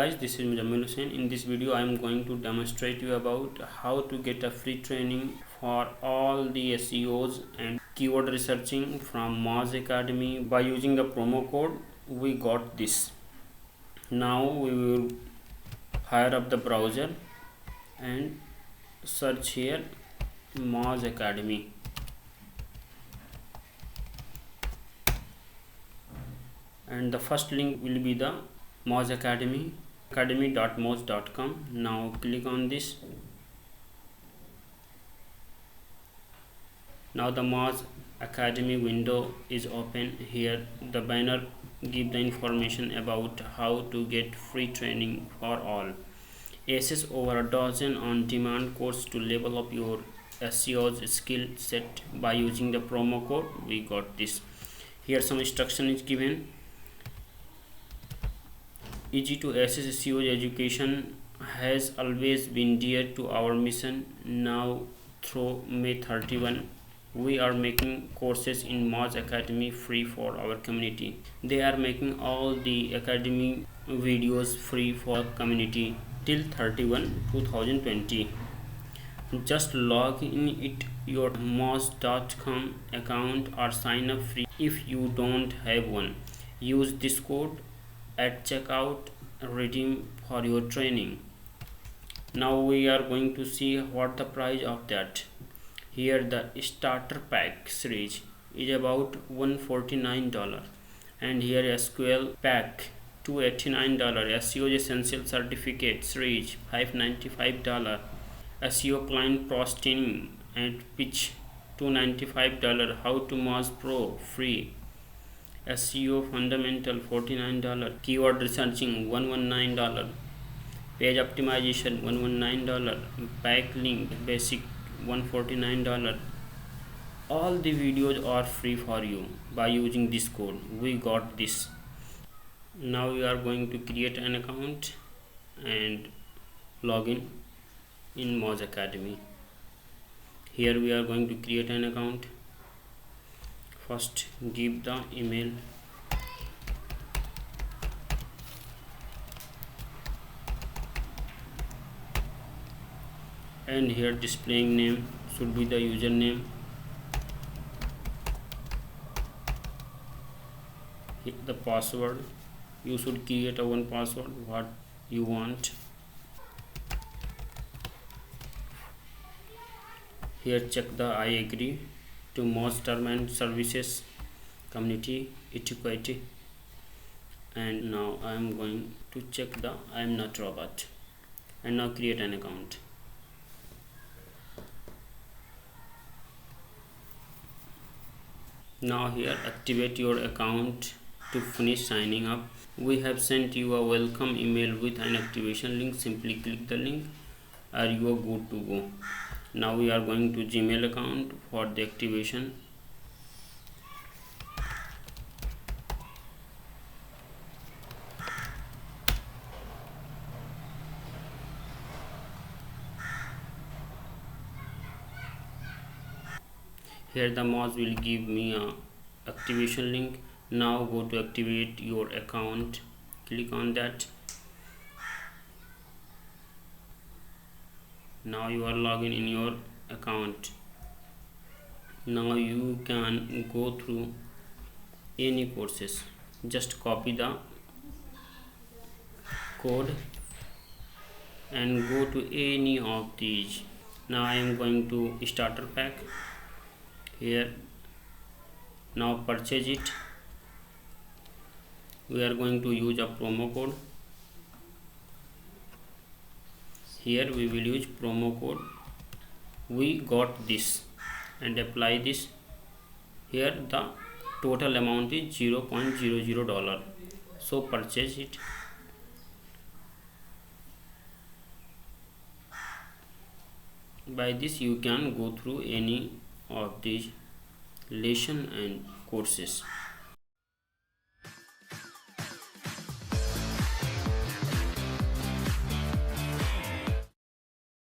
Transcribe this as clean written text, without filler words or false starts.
guys, this is Jamil Hussain. In this video I am going to demonstrate you about how to get a free training for all the SEOs and keyword researching from Moz Academy. By using the promo code we got this. Now we will fire up the browser and search here Moz Academy. And the first link will be the Moz Academy, academy.moz.com. Now click on this. Now the Moz Academy window is open. Here the banner give the information about how to get free training for all. Access over a dozen on-demand course to level up your SEO's skill set by using the promo code. We got this. Here some instruction is given. Easy to access SEO education has always been dear to our mission. Now through May 31, we are making courses in Moz Academy free for our community. They are making all the academy videos free for community till 31 2020. Just log in it your moz.com account or sign up free if you don't have one. Use this code at checkout, redeem for your training. Now we are going to see what the price of that. Here the starter pack series is about $149, and here SQL pack $289, SEO essential certificate series $595, SEO client pros training and pitch $295, how to Moz Pro free, SEO fundamental $49, keyword researching $119, page optimization $119, backlink basic $149. All the videos are free for you by using this code. We got this. Now we are going to create an account and log in Moz Academy. Here we are going to create an account. First give the email, and here displaying name should be the username. Hit the password. You should create a one password what you want. Here check the I agree to Moz term and services, community etiquette, and now I am going to check the I am not robot, and now create an account. Now here activate your account to finish signing up. We have sent you a welcome email with an activation link. Simply click the link and you are good to go. Now we are going to Gmail account for the activation. Here the Moz will give me a activation link. Now go to activate your account. Click on that. Now you are logging in your account. Now you can go through any courses. Just copy the code and go to any of these. Now I am going to starter pack. Here now purchase it. We are going to use a promo code. Here we will use promo code. We got this and apply this. Here the total amount is $0.00, so purchase it. By this you can go through any of these lesson and courses.